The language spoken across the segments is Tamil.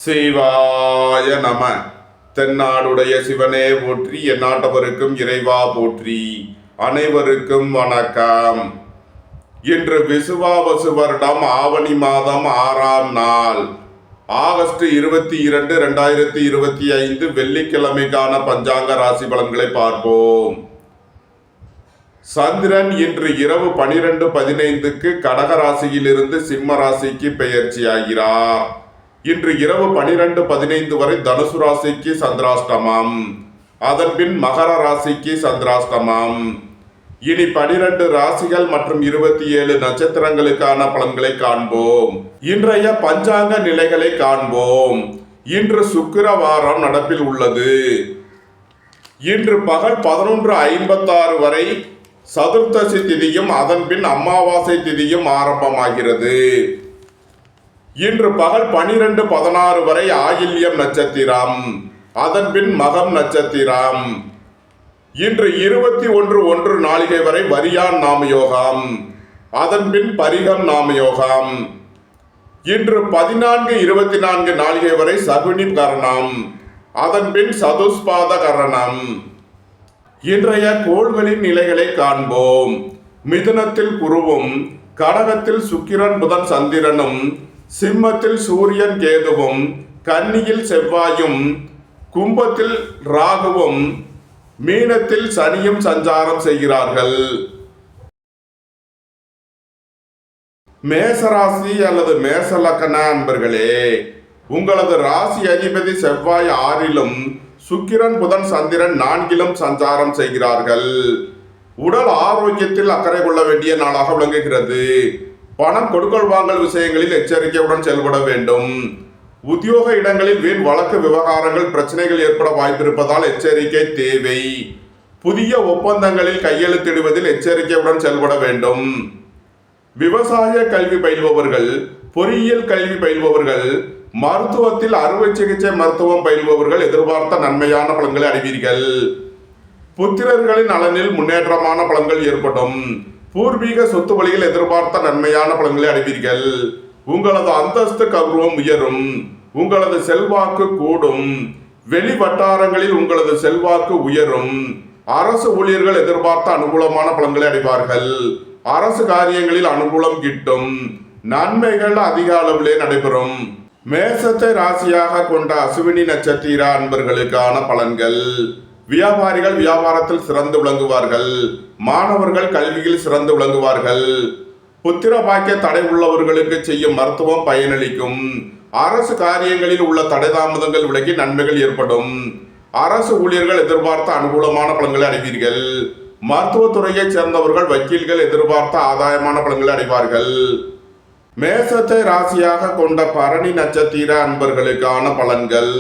சிவாய நம. தென்னாடுடைய சிவனே போற்றி, எந்நாட்டவருக்கும் இறைவா போற்றி. அனைவருக்கும் வணக்கம். இன்று விசுவாவசு வருடம் ஆவணி மாதம் 6ஆம் நாள், ஆகஸ்ட் 22, 2025 வெள்ளிக்கிழமைக்கான பஞ்சாங்க ராசி பலன்களை பார்ப்போம். சந்திரன் இன்று இரவு 12:15 கடக ராசியிலிருந்து சிம்ம ராசிக்கு பெயர்ச்சியாகிறார். இன்று இரவு 12:15 வரை தனுசு ராசிக்கு சந்திராஷ்டமம், அதன் பின் மகர ராசிக்கு சந்திராஷ்டமம். இனி 12 ராசிகள் மற்றும் 27 நட்சத்திரங்களுக்கான பலன்களை காண்போம். இன்றைய பஞ்சாங்க நிலைகளை காண்போம். இன்று சுக்கிரவாரம் நடப்பில் உள்ளது. இன்று பகல் 11:56 வரை சதுர்த்தசி திதியும் அதன் பின் அமாவாசை திதியும் ஆரம்பமாகிறது. இன்று பகல் 12:16 வரை ஆயில்யம் நட்சத்திரம், அதன் பின் மகம் நட்சத்திரம். இன்று 21:01 நாளிகை வரை வரியான் நாமயோகம், அதன் பின் பரிகம் நாமயோகம். இன்று 14:24 நாளிகை வரை சகுனி கரணம், அதன் பின் சதுஸ்பாத கரணம். இன்றைய கோள்களின் நிலைகளை காண்போம். மிதுனத்தில் குருவும், கடகத்தில் சுக்கிரன் புதன் சந்திரனும், சிம்மத்தில் சூரியன் கேதுவும், கன்னியில் செவ்வாயும், கும்பத்தில் ராகுவும், மீனத்தில் சனியும் சஞ்சாரம் செய்கிறார்கள். மேசராசி அல்லது மேசலக்கண அன்பர்களே, உங்களது ராசி அதிபதி செவ்வாய் 6லும், சுக்கிரன் புதன் சந்திரன் 4லும் சஞ்சாரம் செய்கிறார்கள். உடல் ஆரோக்கியத்தில் அக்கறை கொள்ள வேண்டிய நாளாக விளங்குகிறது. பணம் கொடுக்கல் வாங்கல் விஷயங்களில் எச்சரிக்கையுடன் செயல்பட வேண்டும். உத்தியோக இடங்களில் வீண் வழக்கு விவகாரங்கள் பிரச்சனைகள் ஏற்பட வாய்ப்பிருப்பதால் எச்சரிக்கை தேவை. புதிய ஒப்பந்தங்களில் கையெழுத்திடுவதில் எச்சரிக்கையுடன் செயல்பட வேண்டும். விவசாய கல்வி பயில்பவர்கள், பொறியியல் கல்வி பயில்பவர்கள், மருத்துவத்தில் அறுவை சிகிச்சை மருத்துவம் பயில்பவர்கள் எதிர்பார்த்த நன்மையான பலன்களை அடைவீர்கள். புத்திரர்களின் நலனில் முன்னேற்றமான பலன்கள் ஏற்படும். பூர்வீக சொத்து வழியில் எதிர்பார்த்த நன்மையான பலன்களை அடைவீர்கள். உங்களது அந்தஸ்து கௌரவம் உயரும். உங்களது செல்வாக்கு கூடும். வெளி வட்டாரங்களில் உங்களது செல்வாக்கு உயரும். அரசு ஊழியர்கள் எதிர்பார்த்த அனுகூலமான பலன்களை அடைவார்கள். அரசு காரியங்களில் அனுகூலம் கிட்டும். நன்மைகள் அதிக அளவிலே நடைபெறும். மேசத்தை ராசியாக கொண்ட அசுவினி நட்சத்திர அன்பர்களுக்கான பலன்கள். வியாபாரிகள் வியாபாரத்தில் சிறந்து விளங்குவார்கள். மாணவர்கள் கல்வியில் சிறந்து விளங்குவார்கள். புத்திர பாக்கிய தடை உள்ளவர்களுக்கு செய்யும் மருத்துவம் பயனளிக்கும். அரசு காரியங்களில் உள்ள தடை தாமதங்கள் விலகி நன்மைகள் ஏற்படும். அரசு ஊழியர்கள் எதிர்பார்த்த அனுகூலமான பலன்களை அடைவீர்கள். மருத்துவத்துறையைச் சேர்ந்தவர்கள் வக்கீல்கள் எதிர்பார்த்த ஆதாயமான பலன்களை அடைவார்கள். மேசத்தை ராசியாக கொண்ட பரணி நட்சத்திர அன்பர்களுக்கான பலன்கள்.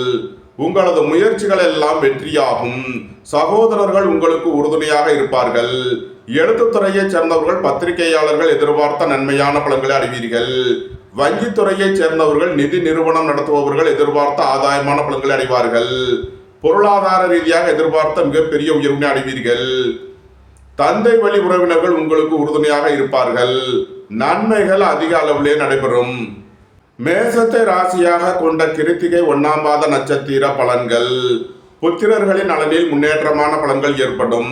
உங்களது முயற்சிகள் எல்லாம் வெற்றியாகும். சகோதரர்கள் உங்களுக்கு உறுதுணையாக இருப்பார்கள். எழுத்துத்துறையைச் சேர்ந்தவர்கள் பத்திரிகையாளர்கள் எதிர்பார்த்த நன்மையான பலன்களை அடைவீர்கள். வங்கித்துறையைச் சேர்ந்தவர்கள் நிதி நிறுவனம் நடத்துபவர்கள் எதிர்பார்த்த ஆதாயமான பலன்களை அடைவார்கள். பொருளாதார ரீதியாக எதிர்பார்த்த மிகப்பெரிய உயர்வினை அடைவீர்கள். தந்தை வழி உறவினர்கள் உங்களுக்கு உறுதுணையாக இருப்பார்கள். நன்மைகள் அதிக அளவிலே நடைபெறும். மேசத்தை ராசியாக கொண்ட கிருத்திகை 1ஆம் பாத நட்சத்திர பலன்கள். புத்திரர்களின் நலனில் முன்னேற்றமான பலன்கள் ஏற்படும்.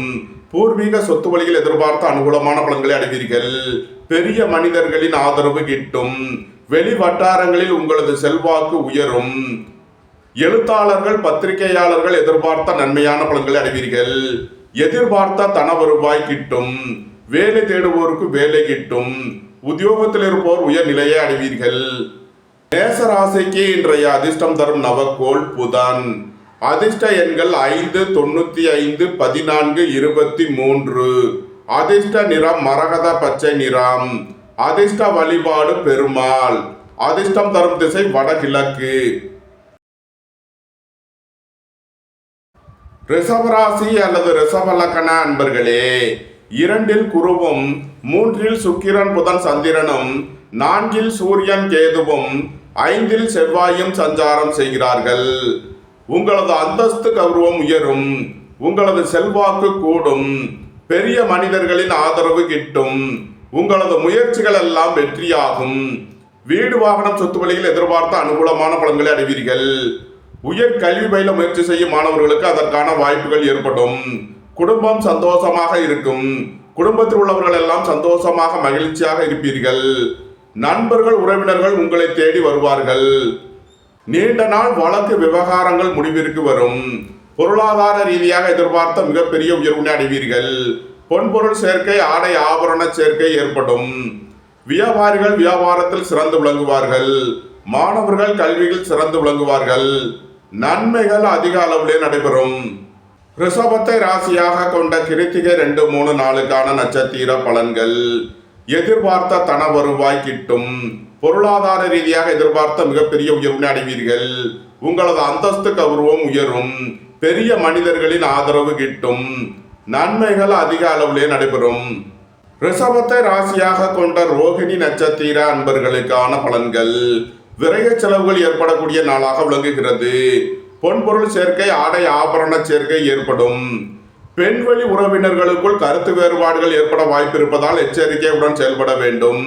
பூர்வீக சொத்து வழியில் எதிர்பார்த்த அனுகூலமான பலன்களை அடைவீர்கள். பெரிய மனிதர்களின் ஆதரவு கிட்டும். வெளி வட்டாரங்களில் உங்களது செல்வாக்கு உயரும். எழுத்தாளர்கள் பத்திரிகையாளர்கள் எதிர்பார்த்த நன்மையான பலன்களை அடைவீர்கள். எதிர்பார்த்த தன வருவாய் கிட்டும். வேலை தேடுவோருக்கு வேலை கிட்டும். உத்தியோகத்தில் இருப்போர் உயர் நிலையை அடைவீர்கள். மேசராசிக்கு இன்றைய அதிர்ஷ்டம் தரும் நவக்கோள் புதன். அதிர்ஷ்ட எண்கள் 5, 95, 14, 23. அதிர்ஷ்ட நிறம் மரகத பச்சை நிறம். அதிர்ஷ்ட வழிபாடு பெருமாள். அதிர்ஷ்டம் தரும் திசை வடகிழக்கு. ரிஷபராசி அல்லது ரிஷபலக்கண அன்பர்களே, 2இல் குருவும், 3இல் சுக்கிரன் புதன் சந்திரனும், 4இல் சூரியன் கேதுவும், 5இல் செவ்வாயும் சஞ்சாரம் செய்கிறார்கள். உங்களது அந்தஸ்து கௌரவம் உயரும். உங்களது செல்வாக்கு கூடும். பெரிய மனிதர்களின் ஆதரவு கிட்டும். உங்களது முயற்சிகள் எல்லாம் வெற்றியாகும். வீடு வாகனம் சொத்து வழியில் எதிர்பார்த்த அனுகூலமான பலன்களை அடைவீர்கள். உயர் கல்வி பயில முயற்சி செய்யும் மாணவர்களுக்கு அதற்கான வாய்ப்புகள் ஏற்படும். குடும்பம் சந்தோஷமாக இருக்கும். குடும்பத்தில் உள்ளவர்கள் எல்லாம் சந்தோஷமாக மகிழ்ச்சியாக இருப்பீர்கள். நண்பர்கள் உறவினர்கள் உங்களை தேடி வருவார்கள். நீண்ட நாள் வழக்கு விவகாரங்கள் முடிவிற்கு வரும். பொருளாதார ரீதியாக எதிர்பார்த்த மிகப்பெரிய உயர்வினை அடைவீர்கள். பொன்பொருள் சேர்க்கை ஆடை ஆபரண சேர்க்கை ஏற்படும். வியாபாரிகள் வியாபாரத்தில் சிறந்து விளங்குவார்கள். மாணவர்கள் கல்வியில் சிறந்து விளங்குவார்கள். நன்மைகள் அதிக அளவிலே நடைபெறும். ரிஷபத்தை ராசியாக கொண்ட கிருத்திகை 2, 3 நாளுக்கான நட்சத்திர பலன்கள். எதிர்பார்த்த தன வருவாய் கிட்டும். பொருளாதார ரீதியாக எதிர்பார்த்த மிகப்பெரிய உயர்வினை அடைவீர்கள். உங்களது அந்தஸ்து கௌரவம் உயரும். பெரிய மனிதர்களின் ஆதரவு கிட்டும். நன்மைகள் அதிக அளவிலே நடைபெறும். ரிஷபத்தை ராசியாக கொண்ட ரோகிணி நட்சத்திர அன்பர்களுக்கான பலன்கள். விரய செலவுகள் ஏற்படக்கூடிய நாளாக விளங்குகிறது. பொன்பொருள் சேர்க்கை ஆடை ஆபரண சேர்க்கை ஏற்படும். பெண்வழி உறவினர்களுக்குள் கருத்து வேறுபாடுகள் ஏற்பட வாய்ப்பு இருப்பதால் எச்சரிக்கையுடன் செயல்பட வேண்டும்.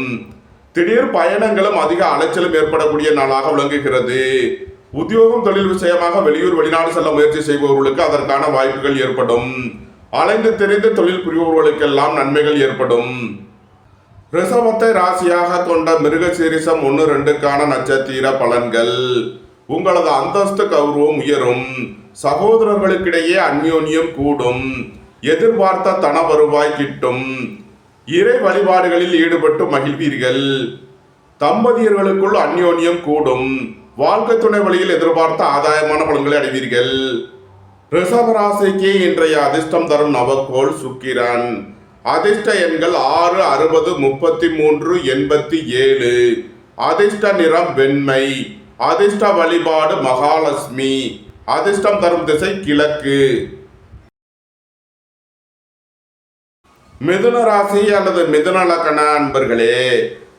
திடீர் பயணங்களும் அதிக அலைச்சலும் ஏற்படக்கூடிய நாளாக விளங்குகிறது. உத்தியோகம் தொழில் விஷயமாக வெளியூர் வெளிநாடு செல்ல முயற்சி செய்பவர்களுக்கு அதற்கான வாய்ப்புகள் ஏற்படும். அலைந்து தெரிந்து தொழில் புரிபவர்களுக்கெல்லாம் நன்மைகள் ஏற்படும். ரிஷபத்தை ராசியாக கொண்ட மிருகசீரிஷம் 1, 2க்கான நட்சத்திர பலன்கள். உங்களது அந்தஸ்து கௌரவம் உயரும். சகோதரர்களுக்கிடையே அந்யோன்யம் கூடும். எதிர்பார்த்த தன வருவாய் கிட்டும். இறை வழிபாடுகளில் ஈடுபட்டு மகிழ்வீர்கள். தம்பதியர்களுக்குள் அந்யோன்யம் கூடும். வாழ்க்கை துணை வழியில் எதிர்பார்த்த ஆதாயமான பலன்களை அடைவீர்கள். ரிஷபராசிக்கு இன்றைய அதிர்ஷ்டம் தரும் நவக்கோள் சுக்கிரன். அதிர்ஷ்ட எண்கள் 6, 60, 33, 87. அதிர்ஷ்ட நிறம் வெண்மை. அதிர்ஷ்ட வழிபாடு மகாலட்சுமி. அதிர்ஷ்டம் தரும் திசை கிழக்கு. மிதுன ராசி அல்லது மிதுன லக்ன அன்பர்களே,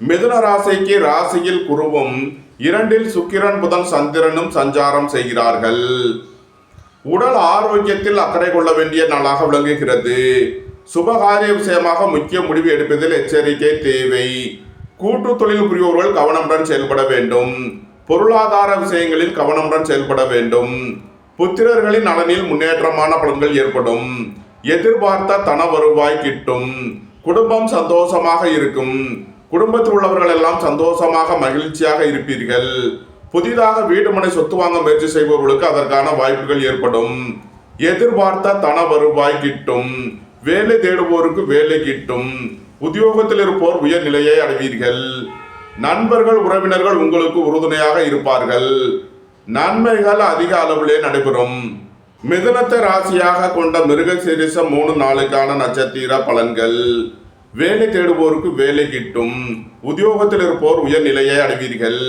மிதுன ராசிக்கு ராசியில் குருவும் 2ல் சுக்கிரன் புதன் சந்திரனும் சஞ்சாரம் செய்கிறார்கள். உடல் ஆரோக்கியத்தில் அக்கறை கொள்ள வேண்டிய நாளாக விளங்குகிறது. சுபகாரிய விஷயமாக முக்கிய முடிவு எடுப்பதில் எச்சரிக்கை தேவை. கூட்டு தொழில் புரிபவர்கள் கவனமுடன் செயல்பட வேண்டும். பொருளாதார விஷயங்களில் கவனமுடன் செயல்பட வேண்டும். புத்திரர்களின் நலனில் முன்னேற்றமான பலன்கள் ஏற்படும். எதிர்பார்த்த தன வருவாய் கிட்டும். குடும்பம் சந்தோஷமாக இருக்கும். குடும்பத்தில் உள்ளவர்கள் எல்லாம் சந்தோஷமாக மகிழ்ச்சியாக இருப்பீர்கள். புதிதாக வீடு மனை சொத்து வாங்க முயற்சி செய்பவர்களுக்கு அதற்கான வாய்ப்புகள் ஏற்படும். எதிர்பார்த்த தன வருவாய் கிட்டும். வேலை தேடுவோருக்கு வேலை கிட்டும். உத்தியோகத்தில் இருப்போர் உயர் நிலையை அடைவீர்கள். நண்பர்கள் உறவினர்கள் உங்களுக்கு உறுதுணையாக இருப்பார்கள். நன்மைகள் அதிக அளவிலே நடைபெறும். மிதுனத்தை ராசியாக கொண்ட மிருகசீரிஷம் 3 நாளுக்கான நட்சத்திர பலன்கள். வேலை தேடுவோருக்கு வேலை கிட்டும். உத்தியோகத்தில் இருப்போர் உயர் நிலையை அடைவீர்கள்.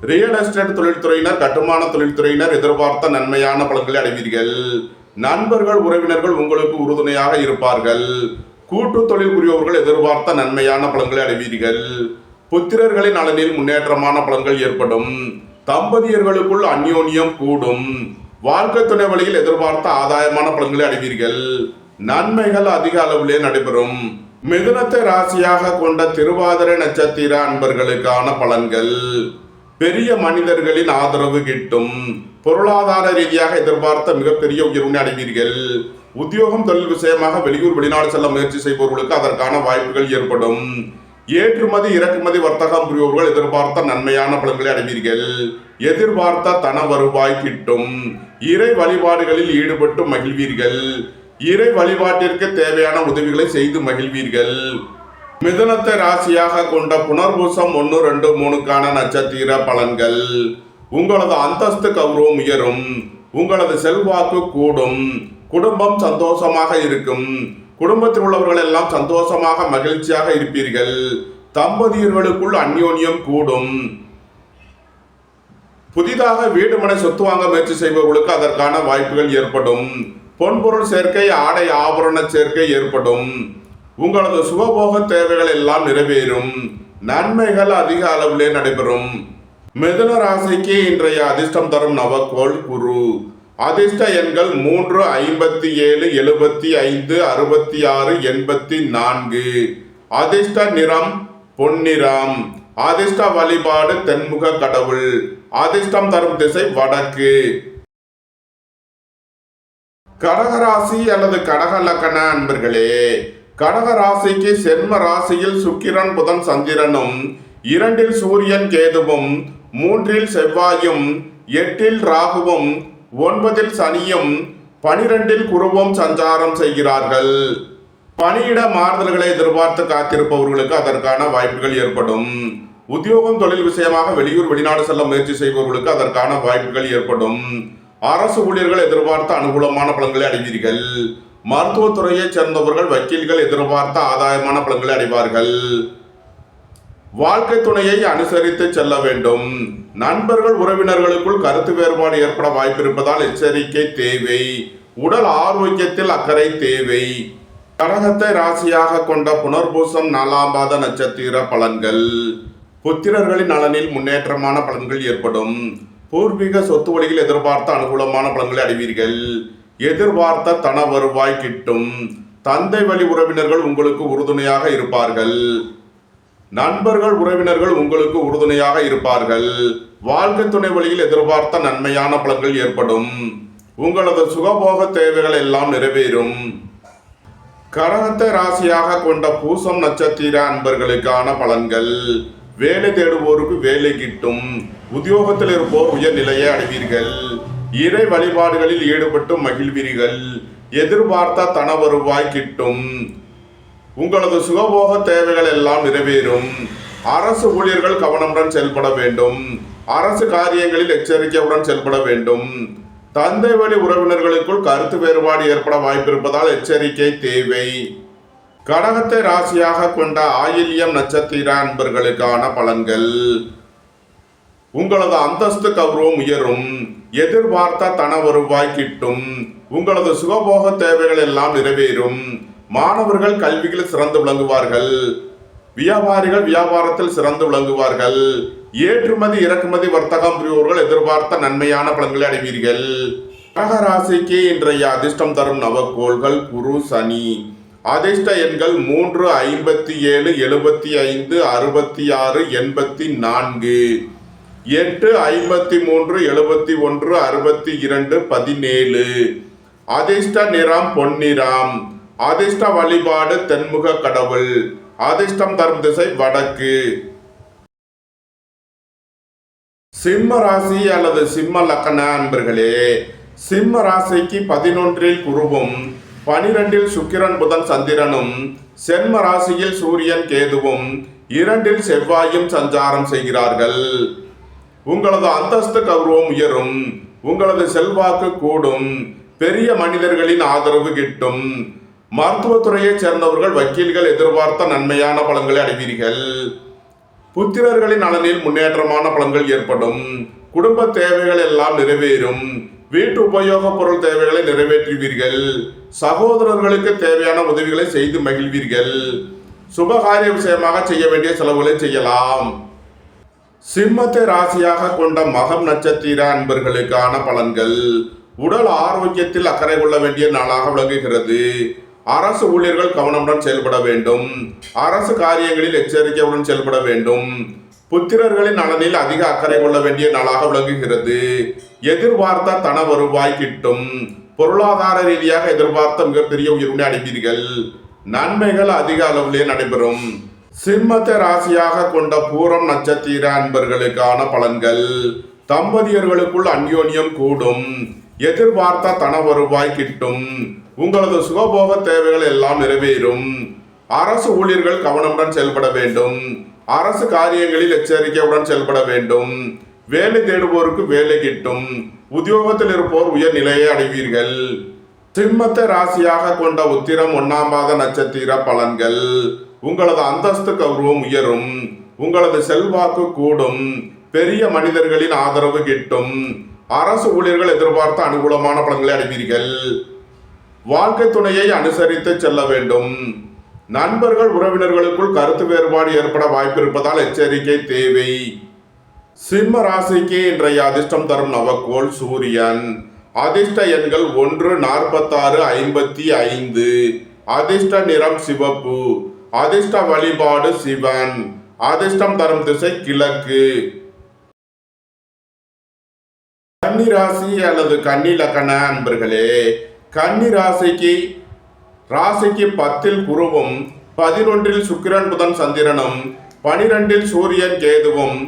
ரியல் எஸ்டேட் தொழில்துறையினர் கட்டுமான தொழில்துறையினர் எதிர்பார்த்த நன்மையான பலன்களை அடைவீர்கள். நண்பர்கள் உறவினர்கள் உங்களுக்கு உறுதுணையாக இருப்பார்கள். கூட்டு தொழில் புரிபவர்கள் எதிர்பார்த்த நன்மையான பலன்களை அடைவீர்கள். புத்திரர்களின் நலனில் முன்னேற்றமான பலன்கள் ஏற்படும். தம்பதியர்களுக்குள் அந்யோன்யம் கூடும். வாழ்க்கை துணை வழியில் எதிர்பார்த்த ஆதாயமான பலன்களை அடைவீர்கள். நன்மைகள் அதிக அளவிலே நடைபெறும். மிதுனத்தை ராசியாக கொண்ட திருவாதிரை நட்சத்திர அன்பர்களுக்கான பலன்கள். பெரிய மனிதர்களின் ஆதரவு கிட்டும். பொருளாதார ரீதியாக எதிர்பார்த்த மிகப்பெரிய உயர்வினை அடைவீர்கள். உத்தியோகம் தொழில் விஷயமாக வெளியூர் வெளிநாடு செல்ல முயற்சி செய்பவர்களுக்கு அதற்கான வாய்ப்புகள் ஏற்படும். ஏற்றுமதி இறக்குமதி வர்த்தகம் புரிபவர்கள் எதிர்பார்த்த நன்மையான பலன்களை அடைவீர்கள். எதிர்பார்த்த தன வருவாய் கிட்டும். இறை வழிபாடுகளில் ஈடுபட்டு மகிழ்வீர்கள். இறை வழிபாட்டிற்கு தேவையான உதவிகளை செய்து மகிழ்வீர்கள். மிதுனத்தை ராசியாக கொண்ட புனர்பூசம் 1, 2, 3க்கான நட்சத்திர பலன்கள். உங்களது அந்தஸ்து கௌரவம் உயரும். உங்களது செல்வாக்கு கூடும். குடும்பம் சந்தோஷமாக இருக்கும். குடும்பத்தில் உள்ளவர்கள் எல்லாம் சந்தோஷமாக மகிழ்ச்சியாக இருப்பீர்கள். தம்பதியர்களுக்குள் அந்யோன்யம் கூடும். புதிதாக வீடு மனை சொத்து வாங்க முயற்சி செய்பவர்களுக்கு அதற்கான வாய்ப்புகள் ஏற்படும். பொன்பொருள் சேர்க்கை ஆடை ஆபரண சேர்க்கை ஏற்படும். உங்களது சுகபோக தேவைகள் எல்லாம் நிறைவேறும். நன்மைகள் அதிக அளவிலே நடைபெறும். மிதுன ராசிக்கு இன்றைய அதிர்ஷ்டம் தரும் நவக்கோள் குரு. அதிர்ஷ்ட எண்கள் 3, 57, 75, 66, 84. அதிர்ஷ்ட நிறம் பொன்னிறம். அதிர்ஷ்ட வழிபாடு தென்முக கடவுள். அதிர்ஷ்டம் தரும் திசை வடக்கு. கடகராசி அல்லது கடக லக்கண அன்பர்களே, கடகராசிக்கு சென்ம ராசியில் சுக்கிரன் புதன் சந்திரனும், 2 சூரியன் கேதுவும், 3 செவ்வாயும், 8 ராகுவும், 9 சனியும், 12 குருவும் சஞ்சாரம் செய்கிறார்கள். பணியிட மாறுதல்களை எதிர்பார்த்து காத்திருப்பவர்களுக்கு அதற்கான வாய்ப்புகள் ஏற்படும். உத்தியோகம் தொழில் விஷயமாக வெளியூர் வெளிநாடு செல்ல முயற்சி செய்பவர்களுக்கு அதற்கான வாய்ப்புகள் ஏற்படும். அரசு ஊழியர்கள் எதிர்பார்த்த அனுகூலமான பலன்களை அடைவீர்கள். மருத்துவத்துறையைச் சேர்ந்தவர்கள் வக்கீல்கள் எதிர்பார்த்த ஆதாயமான பலன்களை அடைவார்கள். வாழ்க்கை துணையை அனுசரித்து செல்ல வேண்டும். நண்பர்கள் உறவினர்களுக்குள் கருத்து வேறுபாடு ஏற்பட வாய்ப்பிருப்பதால் எச்சரிக்கை தேவை. உடல் ஆரோக்கியத்தில் அக்கறை தேவை. கடகத்தை ராசியாக கொண்ட புனர்பூசம் 4ஆம் பாத நட்சத்திர பலன்கள். புத்திரர்களின் நலனில் முன்னேற்றமான பலன்கள் ஏற்படும். பூர்வீக சொத்து வழியில் எதிர்பார்த்த அனுகூலமான பலன்களை அடைவீர்கள். எதிர்பார்த்த தன வருவாய் கிட்டும். தந்தை வழி உறவினர்கள் உங்களுக்கு உறுதுணையாக இருப்பார்கள். நண்பர்கள் உறவினர்கள் உங்களுக்கு உறுதுணையாக இருப்பார்கள். வாழ்க்கை துணை வழியில் எதிர்பார்த்த நன்மையான பலன்கள் ஏற்படும். உங்களது சுகபோக தேவைகள் எல்லாம் நிறைவேறும். கடகத்தை ராசியாக கொண்ட பூசம் நட்சத்திர அன்பர்களுக்கான பலன்கள். வேலை தேடுவோருக்கு வேலை கிட்டும். உத்தியோகத்தில் இருப்போர் உயர்நிலையை அடைவீர்கள். இறை வழிபாடுகளில் ஈடுபட்டு மகிழ்வீர்கள். எதிர்பார்த்த தன வருவாய் கிட்டும். உங்களது சுகபோக தேவைகள் எல்லாம் நிறைவேறும். அரசு ஊழியர்கள் கவனமுடன் செயல்பட வேண்டும். அரசு காரியங்களில் எச்சரிக்கையுடன் செயல்பட வேண்டும். தந்தை வழி உறவினர்களுக்குள் கருத்து வேறுபாடு ஏற்பட வாய்ப்பிருப்பதால் எச்சரிக்கை தேவை. கடகத்தை ராசியாக கொண்ட ஆயில்யம் நட்சத்திர அன்பர்களுக்கான பலன்கள். உங்களது அந்தஸ்து கௌரவம் உயரும். எதிர்பார்த்த தன வருவாய் கிட்டும். உங்களது சுகபோக தேவைகள் எல்லாம் நிறைவேறும். மாணவர்கள் கல்வியில் சிறந்து விளங்குவார்கள். வியாபாரிகள் வியாபாரத்தில் சிறந்து விளங்குவார்கள். ஏற்றுமதி இறக்குமதி வர்த்தகம் புரிவோர்கள் எதிர்பார்த்த நன்மையான பலன்களை அடைவீர்கள். கடகராசிக்கு இன்றைய அதிர்ஷ்டம் தரும் நவக்கோள்கள் குரு சனி. அதிர்ஷ்ட எண்கள் 3, 57, 75, 66, 84, 8, 53, 71, 62, 17. அதிர்ஷ்ட நிறம் பொன்னிறம். அதிர்ஷ்ட வழிபாடு தென்முக கடவுள். அதிர்ஷ்டம் தரும் திசை வடக்கு. சிம்ம ராசி அல்லது சிம்ம லக்கண அன்பர்களே, சிம்ம ராசிக்கு 11 குருவும், 12 சுக்கிரன் புதன் சந்திரனும், சென்ம ராசியில் சூரியன் கேதுவும், 2 செவ்வாயும் சஞ்சாரம் செய்கிறார்கள். உங்களது அந்தஸ்து கௌரவம் உயரும். உங்களது செல்வாக்கு கூடும். பெரிய மனிதர்களின் ஆதரவு கிட்டும். மருத்துவத்துறையைச் சேர்ந்தவர்கள் வக்கீல்கள் எதிர்பார்த்த நன்மையான பலன்களை அடைவீர்கள். புத்திரர்களின் நலனில் முன்னேற்றமான பலன்கள் ஏற்படும். குடும்ப தேவைகள் எல்லாம் நிறைவேறும். வீட்டு உபயோக பொருள் தேவைகளை நிறைவேற்றுவீர்கள். சகோதரர்களுக்கு தேவையான உதவிகளை செய்து மகிழ்வீர்கள். சுபகாரிய விஷயமாக செய்ய வேண்டிய செலவுகளை செய்யலாம். சிம்மத்தை ராசியாக கொண்ட மகம் நட்சத்திர அன்பர்களுக்கான பலன்கள். உடல் ஆரோக்கியத்தில் அக்கறை கொள்ள வேண்டிய நாளாக விளங்குகிறது. அரசு ஊழியர்கள் கவனமுடன் செயல்பட வேண்டும். அரசு காரியங்களில் எச்சரிக்கையுடன் செயல்பட வேண்டும். புத்திரர்களின் நலனில் அதிக அக்கறை கொள்ள வேண்டிய நாளாக விளங்குகிறது. எதிர்பார்த்த தன வருவாய் கிட்டும். பொருளாதார ரீதியாக எதிர்பார்த்த மிகப்பெரிய உயர்வினை அடைவீர்கள். நன்மைகள் அதிக அளவிலே நடைபெறும். சிம்மத்தை ராசியாக கொண்ட பூரம் நட்சத்திர அன்பர்களுக்கான பலன்கள். தம்பதியர்களுக்குள் அந்யோன்யம் கூடும். எதிர்பார்த்த தன வருவாய் கிட்டும். உங்களது சுகபோக தேவைகள் எல்லாம் நிறைவேறும். அரசு ஊழியர்கள் கவனமுடன் செயல்பட வேண்டும். அரசு காரியங்களில் எச்சரிக்கையுடன் செயல்பட வேண்டும். வேலை தேடுவோருக்கு வேலை கிட்டும். உத்தியோகத்தில் இருப்போர் உயர் நிலையை அடைவீர்கள். சிம்மத்தை ராசியாக கொண்ட உத்திரம் 1ஆம் பாத நட்சத்திர பலன்கள். உங்களது அந்தஸ்து கௌரவம் உயரும். உங்களது செல்வாக்கு கூடும். பெரிய மனிதர்களின் ஆதரவு கிட்டும். அரசு ஊழியர்கள் எதிர்பார்த்த அனுகூலமான பலன்களை அடைவீர்கள். வாழ்க்கை துணையை அனுசரித்து செல்ல வேண்டும். நண்பர்கள் உறவினர்களுக்குள் கருத்து வேறுபாடு ஏற்பட வாய்ப்பிருப்பதால் எச்சரிக்கை தேவை. சிம்ம ராசிக்கு இன்றைய அதிர்ஷ்டம் தரும் நவக்கோள் சூரியன். அதிர்ஷ்ட எண்கள் 1, 46, 55. அதிர்ஷ்ட நிறம் சிவப்பு. அதிர்ஷ்ட வழிபாடு சிவன். அதிர்ஷ்டம் தரும் திசை கிழக்கு. கன்னி ராசி அல்லது கன்னி லக்ன அன்பர்களே, கன்னி ராசிக்கு 10ல் குருவும், 11ல் சுக்கிரன் புதன் சந்திரனும், 12ல் சூரியன் கேதுவும்,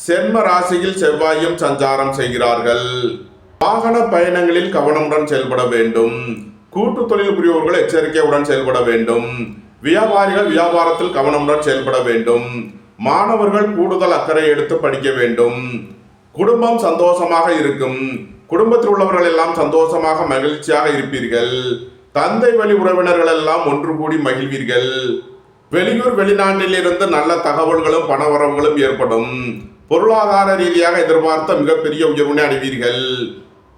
சென்ம ராசியில் செவ்வாயும் சஞ்சாரம் செய்கிறார்கள். வாகன பயணங்களில் கவனமுடன் செயல்பட வேண்டும். கூட்டு தொழில் புரிவோர்கள் எச்சரிக்கையுடன் செயல்பட வேண்டும். வியாபாரிகள் வியாபாரத்தில் கவனமுடன் செயல்பட வேண்டும். மாணவர்கள் கூடுதல் அக்கறை எடுத்து படிக்க வேண்டும். குடும்பம் சந்தோஷமாக இருக்கும். குடும்பத்தில் உள்ளவர்கள் எல்லாம் சந்தோஷமாக மகிழ்ச்சியாக இருப்பீர்கள். தந்தை வழி உறவினர்கள் எல்லாம் ஒன்று கூடி மகிழ்வீர்கள். வெளியூர் வெளிநாட்டில் இருந்து நல்ல தகவல்களும் பணவரவுகளும் ஏற்படும். பொருளாதார ரீதியாக எதிர்பார்த்த மிகப்பெரிய உயர்வினை அடைவீர்கள்.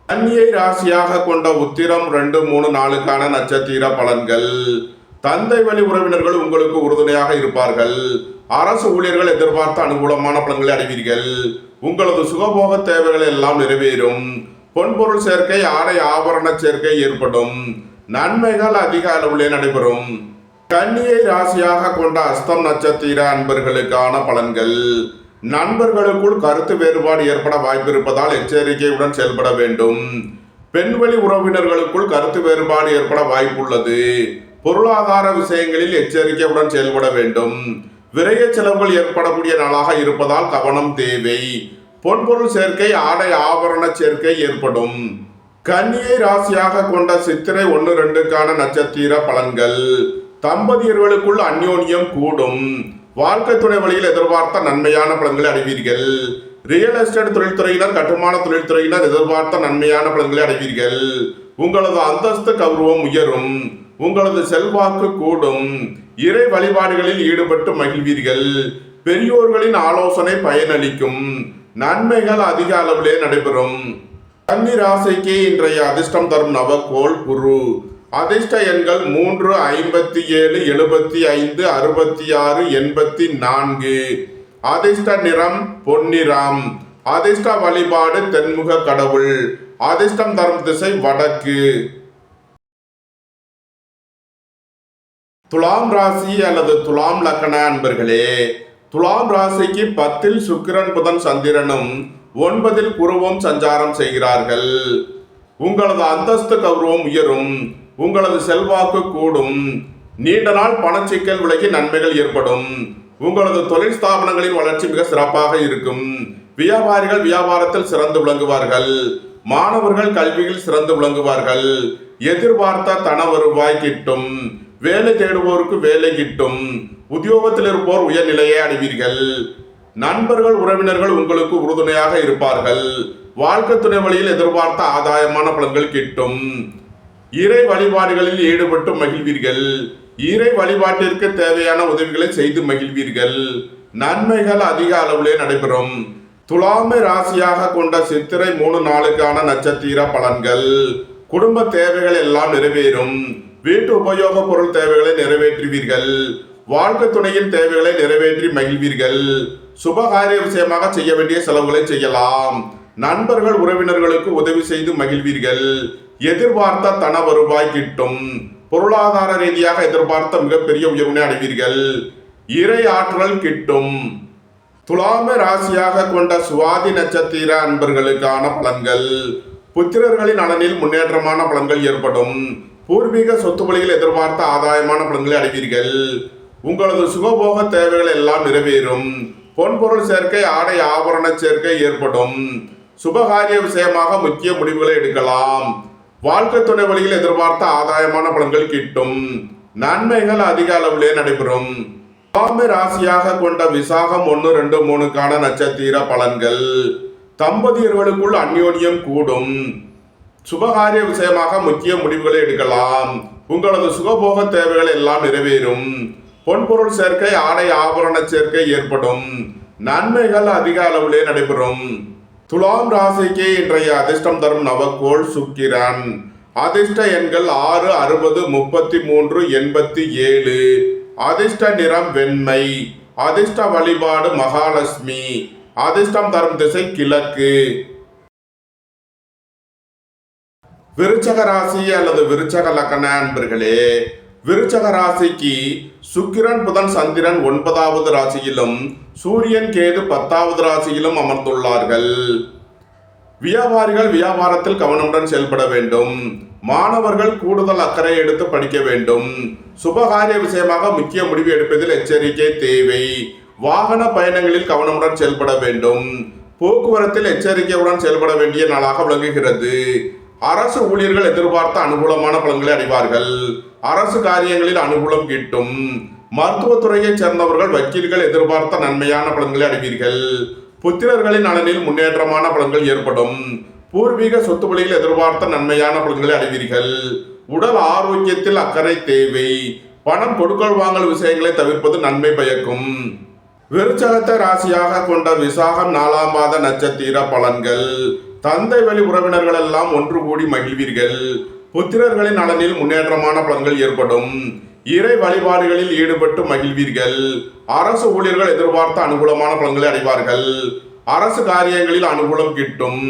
கன்னியை ராசியாக கொண்ட உத்திரம் 2, 3, 4க்கான நட்சத்திர பலன்கள். தந்தை வழி உறவினர்கள் உங்களுக்கு உறுதுணையாக இருப்பார்கள். அரசு ஊழியர்கள் எதிர்பார்த்த அனுகூலமான பலன்களை அடைவீர்கள். உங்களது சுகபோக தேவைகள் எல்லாம் நிறைவேறும். பொன்பொருள் சேர்க்கை, ஆடை ஆபரண சேர்க்கை ஏற்படும். நன்மைகள் அதிக அளவிலே நடைபெறும். கன்னியை ராசியாக கொண்ட அஸ்தம் நட்சத்திர அன்பர்களுக்கான பலன்கள். நண்பர்களுக்குள் கருத்து வேறுபாடு ஏற்பட வாய்ப்பு இருப்பதால் எச்சரிக்கையுடன் செயல்பட வேண்டும். பெண்வழி உறவினர்களுக்குள் கருத்து வேறுபாடு ஏற்பட வாய்ப்புள்ளது. பொருளாதார விஷயங்களில் எச்சரிக்கையுடன் செயல்பட வேண்டும். விரைய செலவுகள் ஏற்படக்கூடிய நாளாக இருப்பதால் கவனம் தேவை. பொன்பொருள் சேர்க்கை, ஆடை ஆபரண சேர்க்கை ஏற்படும். கன்னியை ராசியாக கொண்ட சித்திரை 1, 2க்கான நட்சத்திர பலன்கள். தம்பதியர்களுக்குள் அந்யோன்யம் கூடும். வாழ்க்கை துணை வழியில் எதிர்பார்த்த நன்மையான பலன்களை அடைவீர்கள். ரியல் எஸ்டேட் தொழில்துறையினர், கட்டுமான தொழில்துறையினர் எதிர்பார்த்த நன்மையான பலன்களை அடைவீர்கள். உங்களது அந்தஸ்து கௌரவம் உயரும். உங்களது செல்வாக்கு கூடும். இறை வழிபாடுகளில் ஈடுபட்டு மகிழ்வீர்கள். பெரியோர்களின் ஆலோசனை பயனளிக்கும். நன்மைகள் அதிக அளவிலே நடைபெறும். கன்னி ராசிக்கு இன்றைய அதிர்ஷ்டம் தரும் நவக்கோள் குரு. அதிர்ஷ்ட எண்கள் 3, 57, 75, 66, 84. அதிர்ஷ்ட நிறம் பொன்னிறம். அதிர்ஷ்ட வழிபாடு தென்முக கடவுள். அதிர்ஷ்டம் தரும் திசை வடக்கு. துலாம் ராசி அல்லது துலாம் லக்ன அன்பர்களே, துலாம் ராசிக்கு 10ல் சுக்கிரன் புதன் சந்திரனும், 9ல் குருவும் சஞ்சாரம் செய்கிறார்கள். உங்களது அந்தஸ்து கௌரவம் உயரும். உங்களது செல்வாக்கு கூடும். நீண்ட நாள் பணச்சிக்கல் விலகி நன்மைகள் ஏற்படும். உங்களது தொழில் ஸ்தாபனங்களின் வளர்ச்சி மிக சிறப்பாக இருக்கும். வியாபாரிகள் வியாபாரத்தில் சிறந்து விளங்குவார்கள். மாணவர்கள் கல்வியில் சிறந்து விளங்குவார்கள். எதிர்பார்த்த தன வருவாய் கிட்டும். வேலை தேடுவோருக்கு வேலை கிட்டும். உத்தியோகத்தில் இருப்போர் உயர்நிலையை அடைவீர்கள். நண்பர்கள் உறவினர்கள் உங்களுக்கு உறுதுணையாக இருப்பார்கள். வாழ்க்கை துணை வழியில் எதிர்பார்த்த ஆதாயமான பலன்கள் கிட்டும். இறை வழிபாடுகளில் ஈடுபட்டு மகிழ்வீர்கள். இறை வழிபாட்டிற்கு தேவையான உதவிகளை செய்து மகிழ்வீர்கள். நன்மைகள் அதிக அளவிலே நடைபெறும். துலாமை ராசியாக கொண்ட சித்திரை 3, 4க்கான நட்சத்திர பலன்கள். குடும்ப தேவைகள் எல்லாம் நிறைவேறும். வீட்டு உபயோக பொருள் தேவைகளை நிறைவேற்றுவீர்கள். வாழ்க்கை துணையின் தேவைகளை நிறைவேற்றி மகிழ்வீர்கள். சுபகாரிய விஷயமாக செய்ய வேண்டிய செலவுகளை செய்யலாம். நண்பர்கள் உறவினர்களுக்கு உதவி செய்து மகிழ்வீர்கள். எதிர்பார்த்த தன வருவாய் கிட்டும். பொருளாதார ரீதியாக எதிர்பார்த்த மிகப்பெரிய உயர்வினை அடைவீர்கள். இறை ஆற்றல் கிட்டும். துலாமை ராசியாக கொண்ட சுவாதி நட்சத்திர அன்பர்களுக்கான பலன்கள். புத்திரர்களின் நலனில் முன்னேற்றமான பலன்கள் ஏற்படும். பூர்வீக சொத்து வழியில் எதிர்பார்த்த ஆதாயமான பலன்களை அடைவீர்கள். உங்களது சுகபோக தேவைகள் எல்லாம் நிறைவேறும். பொன்பொருள் சேர்க்கை, ஆடை ஆபரண சேர்க்கை ஏற்படும். சுபகாரிய விஷயமாக முக்கிய முடிவுகளை எடுக்கலாம். வாழ்க்கை துணை வழியில் எதிர்பார்த்த ஆதாயமான பலன்கள் கிட்டும். நன்மைகள் அதிக அளவிலே நடைபெறும். துலாமை ராசியாக கொண்ட விசாகம் 1, 2, 3க்கான நட்சத்திர பலன்கள். தம்பதியர்களுக்குள் அந்யோன்யம் கூடும். சுபகாரிய விஷயமாக முக்கிய முடிவுகளை எடுக்கலாம். உங்களது சுகபோக தேவைகள் எல்லாம் நிறைவேறும். பொன்பொருள் சேர்க்கை, ஆடை ஆபரண சேர்க்கை ஏற்படும். நன்மைகள் அதிக அளவிலே நடைபெறும். துலாம் ராசிக்கு இன்றைய அதிர்ஷ்டம் தரும் நவக்கோள் சுக்கிரன். அதிர்ஷ்ட எண்கள் 6, 60, 33, 87. அதிர்ஷ்ட நிறம் வெண்மை. அதிர்ஷ்ட வழிபாடு மகாலட்சுமி. அதிர்ஷ்டம் தரும் திசை கிழக்கு. விருச்சக ராசி அல்லது விருச்சக லக்ன அன்பர்களே, விருச்சக ராசிக்கு சுக்கிரன் புதன் சந்திரன் 9வது ராசியிலும் சூரியன் கேது 10வது ராசியிலும் அமர்ந்துள்ளார்கள். வியாபாரிகள் வியாபாரத்தில் கவனமுடன் செயல்பட வேண்டும். மாணவர்கள் கூடுதல் அக்கறை எடுத்து படிக்க வேண்டும். சுபகாரிய விஷயமாக முக்கிய முடிவு எடுப்பதில் எச்சரிக்கை தேவை. வாகன பயணங்களில் கவனமுடன் செயல்பட வேண்டும். போக்குவரத்தில் எச்சரிக்கையுடன் செயல்பட வேண்டிய நாளாக விளங்குகிறது. அரசு ஊழியர்கள் எதிர்பார்த்த அனுகூலமான பலன்களை அடைவார்கள். அரசு காரியங்களில் அனுகூலம் கிட்டும். மருத்துவத்துறையைச் சேர்ந்தவர்கள் வக்கீல்கள் எதிர்பார்த்த நன்மையான பலன்களை அடைவீர்கள். புத்திரர்களின் நலனில் முன்னேற்றமான பலன்கள் ஏற்படும். பூர்வீக சொத்து வழியில் எதிர்பார்த்த நன்மையான பலன்களை அடைவீர்கள். உடல் ஆரோக்கியத்தில் அக்கறை தேவை. பணம் கொடுக்கல் வாங்கல் விஷயங்களை தவிர்ப்பது நன்மை பயக்கும். விருச்சகத்தை ராசியாக கொண்ட விசாகம் 4ஆம் பாத நட்சத்திர பலன்கள். தந்தை வழி உறவினர்கள் எல்லாம் ஒன்று கூடி மகிழ்வீர்கள். புத்திரர்களின் நலனில் முன்னேற்றமான பலன்கள் ஏற்படும். இறை வழிபாடுகளில் ஈடுபட்டு மகிழ்வீர்கள். அரசு ஊழியர்கள் எதிர்பார்த்த அனுகூலமான பலன்களை அடைவார்கள். அரசு காரியங்களில் அனுகூலம் கிட்டும்.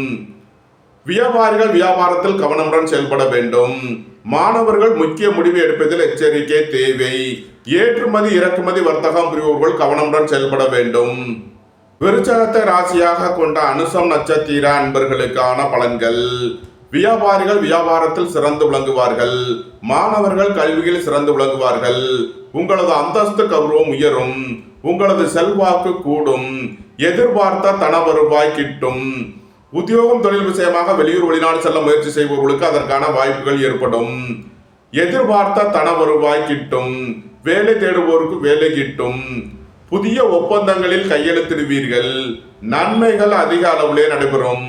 வியாபாரிகள் வியாபாரத்தில் கவனமுடன் செயல்பட வேண்டும். மாணவர்கள் முக்கிய முடிவு எடுப்பதில் எச்சரிக்கை தேவை. ஏற்றுமதி இறக்குமதி வர்த்தகம் புரிபவர்கள் கவனமுடன் செயல்பட வேண்டும். விருச்சகத்தை ராசியாக கொண்ட அனுசம் நட்சத்திர அன்பர்களுக்கான பலன்கள். வியாபாரிகள் வியாபாரத்தில் சிறந்து விளங்குவார்கள். மாணவர்கள் கல்வியில் சிறந்து விளங்குவார்கள். உங்களது அந்தஸ்து கௌரவம் உயரும். உங்களது செல்வாக்கு கூடும். எதிர்பார்த்த தன வருவாய் கிட்டும். உத்தியோகம் தொழில் விஷயமாக வெளியூர் வெளிநாடு செல்ல முயற்சி செய்பவர்களுக்கு அதற்கான வாய்ப்புகள் ஏற்படும். எதிர்பார்த்த தன வருவாய் கிட்டும். வேலை தேடுவோருக்கு வேலை கிட்டும். புதிய ஒப்பந்தங்களில் கையெழுத்திடுவீர்கள். நன்மைகள் அதிக அளவிலே நடைபெறும்.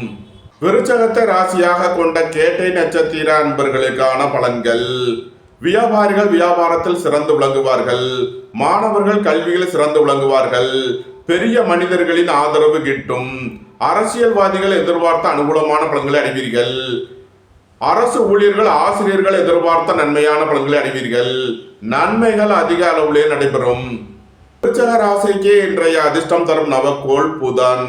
விருச்சகத்தை ராசியாக கொண்ட கேட்டை நட்சத்திர அன்பர்களுக்கான பலன்கள். வியாபாரிகள் வியாபாரத்தில் சிறந்து விளங்குவார்கள். மாணவர்கள் கல்வியில் சிறந்து விளங்குவார்கள். பெரிய மனிதர்களின் ஆதரவு கிட்டும். அரசியல்வாதிகள் எதிர்பார்த்த அனுகூலமான பலன்களை அடைவீர்கள். அரசு ஊழியர்கள் ஆசிரியர்கள் எதிர்பார்த்த நன்மையான பலன்களை அடைவீர்கள். நன்மைகள் அதிக அளவிலே நடைபெறும். விருச்சக ராசிக்கு இன்றைய அதிர்ஷ்டம் தரும் நவக்கோள் புதன்.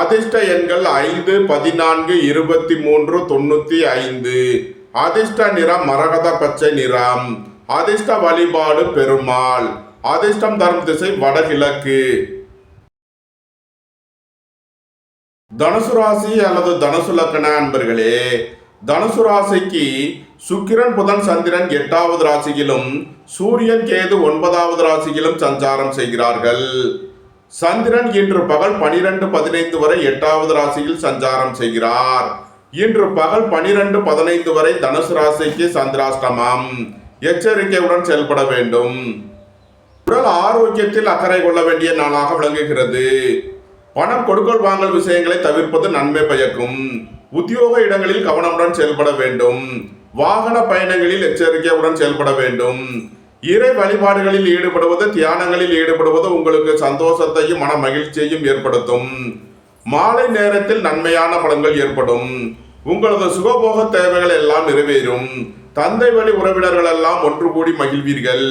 அதிர்ஷ்ட எண்கள் 5, 14, 23, 95. அதிர்ஷ்ட நிறம் மரகத பச்சை நிறம். அதிர்ஷ்ட வழிபாடு பெருமாள். அதிர்ஷ்டம் தரும் திசை வடகிழக்கு. தனுசு ராசி அல்லது தனுசு லக்ன அன்பர்களே, தனுசு ராசிக்கு சுக்கிரன் புதன் சந்திரன் 8வது ராசியிலும் சூரியன் கேது 9வது ராசியிலும் சஞ்சாரம் செய்கிறார்கள். சந்திரன் இன்று பகல் 12:15 வரை 8வது ராசியில் சஞ்சாரம் செய்கிறார். இன்று பகல் 12:15 வரை தனுசு ராசிக்கு சந்திராஷ்டமம். எச்சரிக்கையுடன் செயல்பட வேண்டும். உடல் ஆரோக்கியத்தில் அக்கறை கொள்ள வேண்டிய நாளாக விளங்குகிறது. பணம் கொடுக்கல் வாங்கல் விஷயங்களை தவிர்ப்பது நன்மை பயக்கும். உத்தியோக இடங்களில் கவனமுடன் செயல்பட வேண்டும். வாகன பயணங்களில் எச்சரிக்கையுடன் செயல்பட வேண்டும். இறை வழிபாடுகளில் ஈடுபடுவது தியானங்களில் ஈடுபடுவது உங்களுக்கு சந்தோஷத்தையும் மன மகிழ்ச்சியையும் ஏற்படுத்தும். மாலை நேரத்தில் நன்மையான பலன்கள் ஏற்படும். உங்களது சுகபோக தேவைகள் எல்லாம் நிறைவேறும். தந்தை வழி உறவினர்கள் எல்லாம் ஒன்று கூடி மகிழ்வீர்கள்.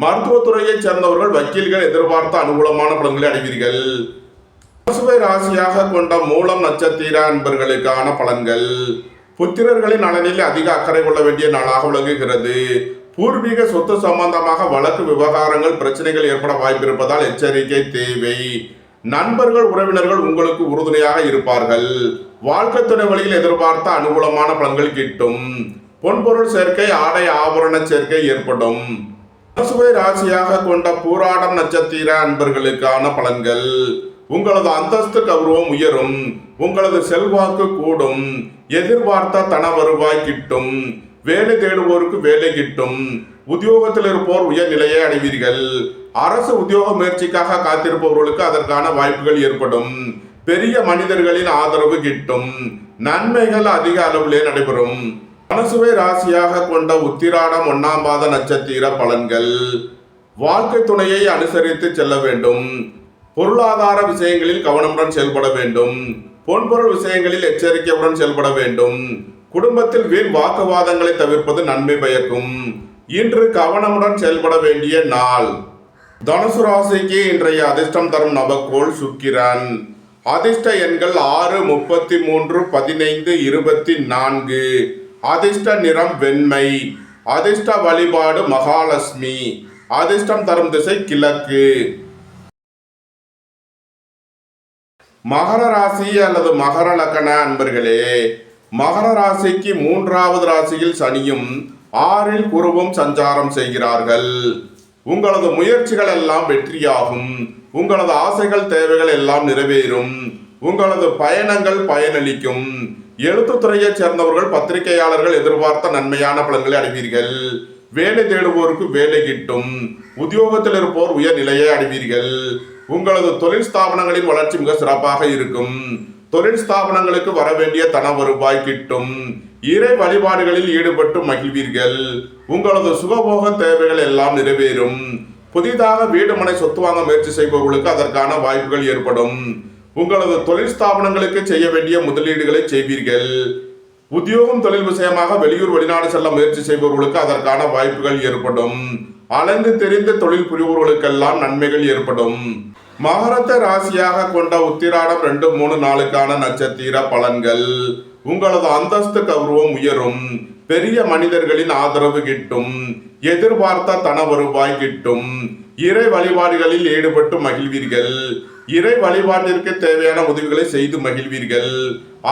மருத்துவத்துறையைச் சேர்ந்தவர்கள் வக்கீல்கள் எதிர்பார்த்த அனுகூலமான பலன்களை அடைவீர்கள். பசுவை ராசியாக கொண்ட மூலம் நட்சத்திர அன்பர்களுக்கான பலன்கள். புத்திரர்களின் நலனில் அதிக அக்கறை கொள்ள வேண்டிய நாளாக விளங்குகிறது. பூர்வீக சொத்து சம்பந்தமாக வழக்கு விவகாரங்கள் பிரச்சனைகள் ஏற்பட வாய்ப்பிருப்பதால் எச்சரிக்கை தேவை. நண்பர்கள் உறவினர்கள் உங்களுக்கு உறுதுணையாக இருப்பார்கள். வாழ்க்கை துணை வழியில் எதிர்பார்த்த அனுகூலமான பலன்கள் கிட்டும். பொன்பொருள் சேர்க்கை ஆடை ஆபரண சேர்க்கை ஏற்படும். பசுவை ராசியாக கொண்ட பூராடம் நட்சத்திர அன்பர்களுக்கான பலன்கள். உங்களது அந்தஸ்து கௌரவம் உயரும். உங்களது செல்வாக்கு கூடும். எதிர்பார்த்த தன வருவாய் கிட்டும். வேலை தேடுவோருக்கு வேலை கிட்டும். உத்தியோகத்தில் இருப்போர் உயர்நிலையை அடைவீர்கள். அரசு உத்தியோக முயற்சிக்காக காத்திருப்பவர்களுக்கு அதற்கான வாய்ப்புகள் ஏற்படும். பெரிய மனிதர்களின் ஆதரவு கிட்டும். நன்மைகள் அதிக அளவிலே நடைபெறும். தனுசுவை ராசியாக கொண்ட உத்திராடம் 1ஆம் பாத நட்சத்திர பலன்கள். வாழ்க்கை துணையை அனுசரித்து செல்ல வேண்டும். பொருளாதார விஷயங்களில் கவனமுடன் செயல்பட வேண்டும். பொன்பொருள் விஷயங்களில் எச்சரிக்கையுடன் செயல்பட வேண்டும். குடும்பத்தில் வீண் வாக்குவாதங்களை தவிர்ப்பது நன்மை பயக்கும். இன்று கவனமுடன் செயல்பட வேண்டிய நாள். தனுசு ராசிக்கு இன்றைய அதிர்ஷ்டம் தரும் நவக்கோள் சுக்கிரன். அதிர்ஷ்ட எண்கள் 6, 33, 15, 24. அதிர்ஷ்ட நிறம் வெண்மை. அதிர்ஷ்ட வழிபாடு மகாலட்சுமி. அதிர்ஷ்டம் தரும் திசை கிழக்கு. மகர ராசி அல்லது மகர லக்ன அன்பர்களே, மகர ராசிக்கு 3வது ராசியில் சனியும் 6ல் குருவும் சஞ்சாரம் செய்கிறார்கள். உங்களது முயற்சிகள் எல்லாம் வெற்றியாகும். உங்களது ஆசைகள் தேவைகள் எல்லாம் நிறைவேறும். உங்களது பயணங்கள் பயனளிக்கும். எழுத்துத்துறையைச் சேர்ந்தவர்கள் பத்திரிகையாளர்கள் எதிர்பார்த்த நன்மையான பலன்களை அடைவீர்கள். வேலை தேடுவோருக்கு வேலை கிட்டும். உத்தியோகத்தில் இருப்போர் உயர் நிலையை அடைவீர்கள். உங்களது தொழில் ஸ்தாபனங்களின் வளர்ச்சி மிக சிறப்பாக இருக்கும். தொழில் ஸ்தாபனங்களுக்கு வர வேண்டிய தன வருவாய் கிட்டும். இறை வழிபாடுகளில் ஈடுபட்டு மகிழ்வீர்கள். உங்களது சுகபோக தேவைகள் எல்லாம் நிறைவேறும். புதிதாக வீடு மனை சொத்து வாங்க முயற்சி செய்பவர்களுக்கு அதற்கான வாய்ப்புகள் ஏற்படும். உங்களது தொழில் ஸ்தாபனங்களுக்கு செய்ய வேண்டிய முதலீடுகளை செய்வீர்கள். உத்தியோகம் தொழில் விஷயமாக வெளியூர் வெளிநாடு செல்ல முயற்சி செய்பவர்களுக்கு அதற்கான வாய்ப்புகள் ஏற்படும். அலைந்து தெரிந்து தொழில் புரிபவர்களுக்கெல்லாம் நன்மைகள் ஏற்படும். மகரத்தை ராசியாக கொண்ட உத்திராடம் 2, 3 நாளுக்கான நட்சத்திர பலன்கள். உங்களது அந்தஸ்து கௌரவம் உயரும். பெரிய மனிதர்களின் ஆதரவு கிட்டும். எதிர்பார்த்த தன வருவாய் கிட்டும். இறை வழிபாடுகளில் ஈடுபட்டு மகிழ்வீர்கள். இறை வழிபாட்டிற்கு தேவையான உதவிகளை செய்து மகிழ்வீர்கள்.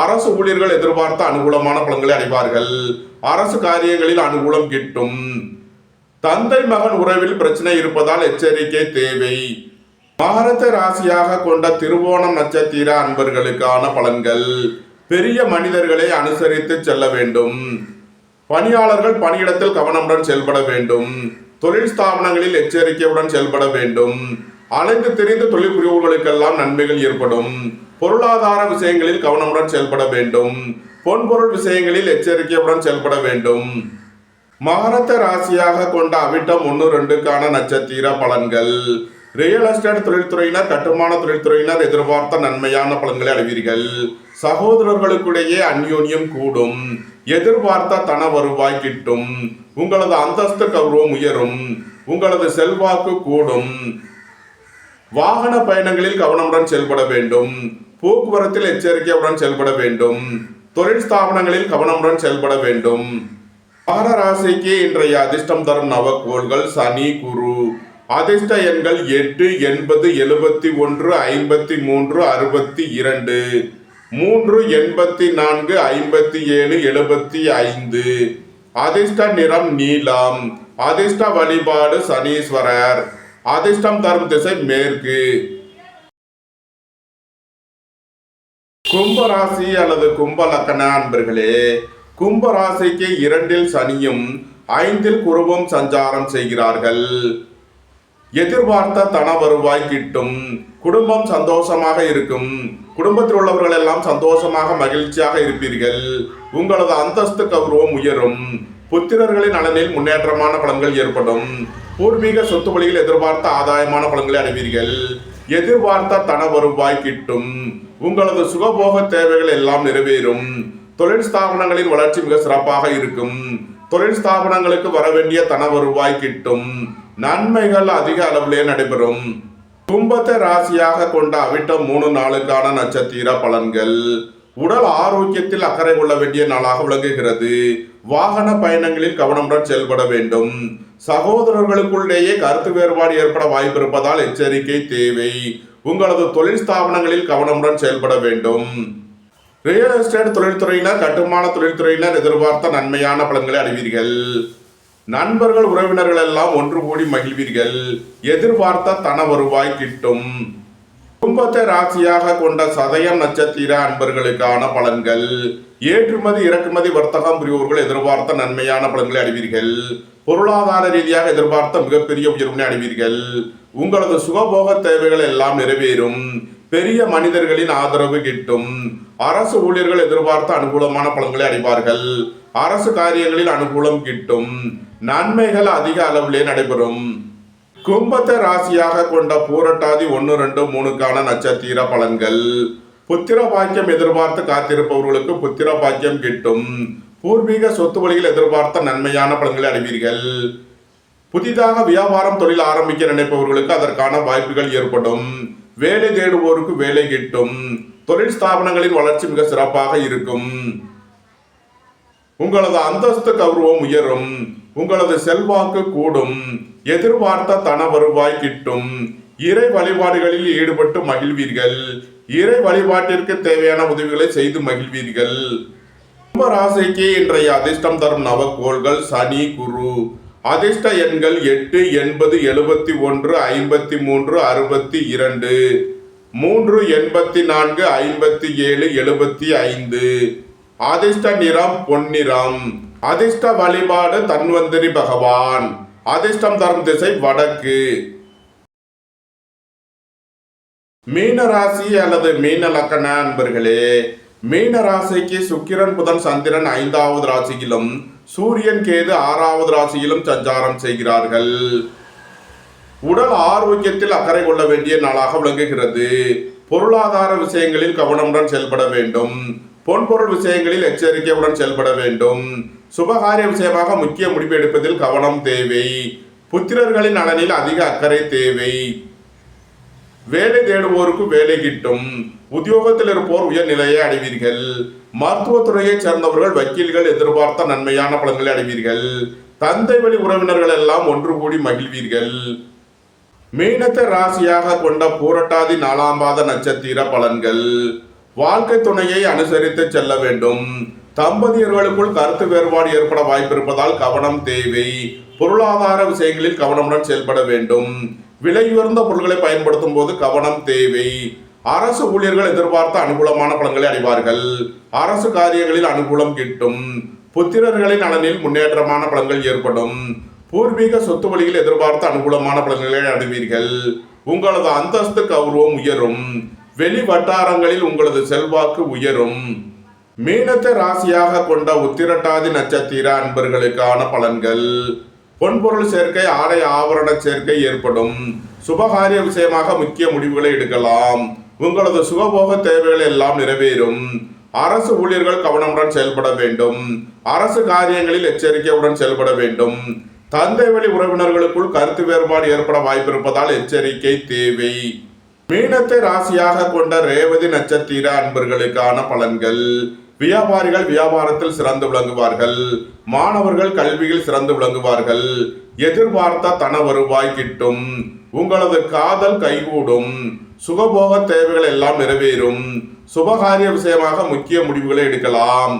அரசு ஊழியர்கள் எதிர்பார்த்த அனுகூலமான பலன்களை அடைவார்கள். அரசு காரியங்களில் அனுகூலம் கிட்டும். தந்தை மகன் உறவில் பிரச்சனை இருப்பதால் எச்சரிக்கை தேவை. மகரத்தை ராசியாக கொண்ட திருவோணம் நட்சத்திர அன்பர்களுக்கான பலன்கள். பெரிய மனிதர்களை அனுசரித்து செல்ல வேண்டும். பணியாளர்கள் பணியிடத்தில் கவனமுடன் செயல்பட வேண்டும். தொழில் ஸ்தாபனங்களில் எச்சரிக்கையுடன் செயல்பட வேண்டும். அலைந்து தெரிந்து தொழில் புரிவோர்களுக்கெல்லாம் நன்மைகள் ஏற்படும். பொருளாதார விஷயங்களில் கவனமுடன் செயல்பட வேண்டும். பொன்பொருள் விஷயங்களில் எச்சரிக்கையுடன் செயல்பட வேண்டும். மகரத்தை ராசியாக கொண்ட அவிட்டம் 1, 2க்கான நட்சத்திர பலன்கள். ரியல் எஸ்டேட் தொழில்துறையினர் கட்டுமான தொழில்துறையினர் எதிர்பார்த்த நன்மையான பலன்களை அடைவீர்கள். சகோதரர்களுக்கிடையே அந்யோன்யம் கூடும். எதிர்பார்த்த தன வருவாய் கிட்டும். உங்களது அந்தஸ்து கௌரவம் உயரும். உங்களது செல்வாக்கு கூடும். வாகன பயணங்களில் கவனமுடன் செயல்பட வேண்டும். போக்குவரத்தில் எச்சரிக்கையுடன் செயல்பட வேண்டும். தொழில் ஸ்தாபனங்களில் கவனமுடன் செயல்பட வேண்டும். மகர ராசிக்கு இன்றைய அதிர்ஷ்டம் தரும் நவக்கோள்கள் சனி, குரு. அதிர்ஷ்ட எண்கள் 8, 80, 71, 53, 62, 3, 84, 57, 75. அதிர்ஷ்ட நிறம் நீலம். அதிர்ஷ்ட வழிபாடு சனீஸ்வரர். அதிர்ஷ்டம் தரும் திசை மேற்கு. கும்பராசி அல்லது கும்ப லக்ன அன்பர்களே, கும்பராசிக்கு 2ல் சனியும் 5ல் குருவும் சஞ்சாரம் செய்கிறார்கள். எதிர்பார்த்த தன வருவாய் கிட்டும். குடும்பம் சந்தோஷமாக இருக்கும். குடும்பத்தில் உள்ளவர்கள் எல்லாம் சந்தோஷமாக மகிழ்ச்சியாக இருப்பீர்கள். உங்களது அந்தஸ்து கௌரவம் உயரும். புத்திரர்களின் நலனில் முன்னேற்றமான பலன்கள் ஏற்படும். பூர்வீக சொத்து வழியில் எதிர்பார்த்த ஆதாயமான பலன்களை அடைவீர்கள். எதிர்பார்த்த தன வருவாய் கிட்டும். உங்களது சுகபோக தேவைகள் எல்லாம் நிறைவேறும். தொழில் ஸ்தாபனங்களின் வளர்ச்சி மிக சிறப்பாக இருக்கும். தொழில் ஸ்தாபனங்களுக்கு வர வேண்டிய தன வருவாய் கிட்டும். நன்மைகள் அதிக அளவிலே நடைபெறும். கும்பத்தை ராசியாக கொண்ட அவிட்டம் 3 நாளுக்கான நட்சத்திர பலன்கள். உடல் ஆரோக்கியத்தில் அக்கறை கொள்ள வேண்டிய நாளாக விளங்குகிறது. வாகன பயணங்களில் கவனமுடன் செயல்பட வேண்டும். சகோதரர்களுக்குள்ளேயே கருத்து வேறுபாடு ஏற்பட வாய்ப்பு இருப்பதால் எச்சரிக்கை தேவை. உங்களது தொழில் ஸ்தாபனங்களில் கவனமுடன் செயல்பட வேண்டும். ரியல் எஸ்டேட் தொழில்துறையினர் கட்டுமான தொழில்துறையினர் எதிர்பார்த்த நன்மையான பலன்களை அடைவீர்கள். நண்பர்கள் உறவினர்கள் எல்லாம் ஒன்று கூடி மகிழ்வீர்கள். எதிர்பார்த்த தன வருவாய் கிட்டும். கும்பத்தை ராசியாக கொண்ட சதயம் நட்சத்திர அன்பர்களுக்கான பலன்கள். ஏற்றுமதி இறக்குமதி வர்த்தகம் புரிவோர்கள் எதிர்பார்த்த நன்மையான பலன்களை அடைவீர்கள். பொருளாதார ரீதியாக எதிர்பார்த்த மிகப்பெரிய உயர்வினை அடைவீர்கள். உங்களது சுகபோக தேவைகள் எல்லாம் நிறைவேறும். பெரிய மனிதர்களின் ஆதரவு கிட்டும். அரசு ஊழியர்கள் எதிர்பார்த்த அனுகூலமான பலன்களை அடைவார்கள். அரசு காரியங்களில் அனுகூலம் கிட்டும். நன்மைகள் அதிக அளவிலே நடைபெறும். கும்பத்தை ராசியாக கொண்ட பூரட்டாதி 1, 2, 3க்கான நட்சத்திர பலன்கள். புத்திர பாக்கியம் எதிர்பார்த்து காத்திருப்பவர்களுக்கு புத்திர பாக்கியம் கிட்டும். பூர்வீக சொத்து வழியில் எதிர்பார்த்த நன்மையான பலன்களை அடைவீர்கள். புதிதாக வியாபாரம் தொழில் ஆரம்பிக்க நினைப்பவர்களுக்கு அதற்கான வாய்ப்புகள் ஏற்படும். வேலை தேடுவோருக்கு வேலை கிட்டும். தொழில் ஸ்தாபனங்களின் வளர்ச்சி மிக சிறப்பாக இருக்கும். உங்களது அந்தஸ்து கௌரவம் உயரும். உங்களது செல்வாக்கு கூடும். எதிர்பார்த்த தன வருவாய் கிட்டும். இறை வழிபாடுகளில் ஈடுபட்டு மகிழ்வீர்கள். இறை வழிபாட்டிற்கு தேவையான உதவிகளை செய்து மகிழ்வீர்கள். கும்ப ராசிக்கு இன்றைய அதிர்ஷ்டம் தரும் நவக்கோள்கள் சனி, குரு. அதிர்ஷ்ட எண்கள் 8, 80, 71, 53, 62, 3, 84, 57, 75. அதிர்ஷ்ட நிறம் பொன்னிறம். அதிர்ஷ்ட வழிபாடு தன்வந்திரி பகவான். அதிர்ஷ்டம் தரும் திசை வடக்கு. மீன ராசி அல்லது மீன லக்கண அன்பர்களே, மீன ராசிக்கு சுக்கிரன் புதன் சந்திரன் 5வது ராசியிலும் சூரியன் கேது 6வது ராசியிலும் சஞ்சாரம் செய்கிறார்கள். உடல் ஆரோக்கியத்தில் அக்கறை கொள்ள வேண்டிய நாளாக விளங்குகிறது. பொருளாதார விஷயங்களில் கவனமுடன் செயல்பட வேண்டும். பொன்பொருள் விஷயங்களில் எச்சரிக்கையுடன் செயல்பட வேண்டும். சுபகாரிய விஷயமாக முக்கிய முடிவு எடுப்பதில் கவனம் தேவை. புத்திரர்களின் நலனில் அதிக அக்கறை தேவை. வேலை தேடுவோருக்கு வேலை கிட்டும். உத்தியோகத்தில் இருப்போர் உயர் நிலையை அடைவீர்கள். மருத்துவத்துறையை சேர்ந்தவர்கள் வக்கீல்கள் எதிர்பார்த்த நன்மையான பலன்களை அடைவீர்கள். தந்தை வழி உறவினர்கள் எல்லாம் ஒன்று கூடி மகிழ்வீர்கள். மீனத்தை ராசியாக கொண்ட பூரட்டாதி 4ஆம் பாத நட்சத்திர பலன்கள். வாழ்க்கை துணையை அனுசரித்து செல்ல வேண்டும். தம்பதியர்களுக்குள் கருத்து வேறுபாடு ஏற்பட வாய்ப்பிருப்பதால் கவனம் தேவை. பொருளாதார விஷயங்களில் கவனமுடன் செயல்பட வேண்டும். விலை உயர்ந்த பொருட்களை பயன்படுத்தும் போது கவனம் தேவை. அரசு ஊழியர்கள் எதிர்பார்த்த அனுகூலமான பலன்களை அடைவார்கள். அரசு காரியங்களில் அனுகூலம் கிட்டும். புத்திரர்களின் நலனில் முன்னேற்றமான பலன்கள் ஏற்படும். பூர்வீக சொத்து வழியில் எதிர்பார்த்த அனுகூலமான பலன்களை அடைவீர்கள். உங்களது அந்தஸ்து கௌரவம் உயரும். வெளி வட்டாரங்களில் உங்களது செல்வாக்கு உயரும். மீனத்தை ராசியாக கொண்ட உத்திரட்டாதி நட்சத்திர அன்பர்களுக்கான பலன்கள். பொன்பொருள் சேர்க்கை, ஆடை ஆபரண சேர்க்கை ஏற்படும். சுபகாரிய விஷயமாக முக்கிய முடிவுகளை எடுக்கலாம். உங்களது சுகபோக தேவைகள் எல்லாம் நிறைவேறும். அரசு ஊழியர்கள் கவனமுடன் செயல்பட வேண்டும். அரசு காரியங்களில் எச்சரிக்கையுடன் செயல்பட வேண்டும். தந்தை வழி உறவினர்களுக்குள் கருத்து வேறுபாடு ஏற்பட வாய்ப்பிருப்பதால் எச்சரிக்கை தேவை. மீனத்தை ராசியாக கொண்ட ரேவதி நட்சத்திர அன்பர்களுக்கான பலன்கள். வியாபாரிகள் வியாபாரத்தில் சிறந்து விளங்குவார்கள். மாணவர்கள் கல்வியில் சிறந்து விளங்குவார்கள். எதிர்பார்த்த தன வருவாய் கிட்டும். உங்களது காதல் கைகூடும். சுகபோக தேவைகள் எல்லாம் நிறைவேறும். சுபகாரிய விஷயமாக முக்கிய முடிவுகளை எடுக்கலாம்.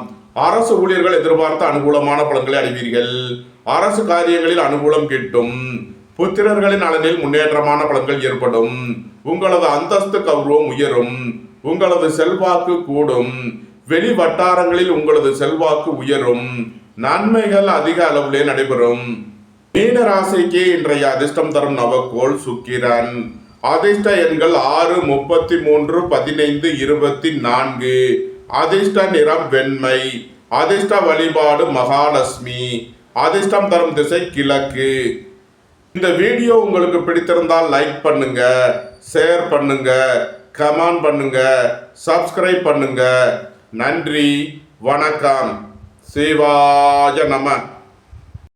அரசு ஊழியர்கள் எதிர்பார்த்த அனுகூலமான பலன்களை அடைவீர்கள். அரசு காரியங்களில் அனுகூலம் கிட்டும். புத்திரர்களின் நலனில் முன்னேற்றமான பலன்கள் ஏற்படும். உங்களது அந்தஸ்து கௌரவம் உயரும். உங்களது செல்வாக்கு கூடும். வெளி வட்டாரங்களில் உங்களது செல்வாக்கு உயரும். நன்மைகள் அதிக அளவிலே நடைபெறும். மீன ராசிக்கு இன்றைய அதிர்ஷ்டம் தரும் நவக்கோள் சுக்கிரன். அதிர்ஷ்ட எண்கள் 6, 33, 15, 24. அதிர்ஷ்ட நிறம் வெண்மை. அதிர்ஷ்ட வழிபாடு மகாலட்சுமி. அதிர்ஷ்டம் தரும் திசை கிழக்கு. இந்த வீடியோ உங்களுக்கு பிடித்திருந்தால் லைக் பண்ணுங்க, ஷேர் பண்ணுங்க, கமெண்ட் பண்ணுங்க, சப்ஸ்கிரைப் பண்ணுங்க. நன்றி, வணக்கம். சிவாய நம.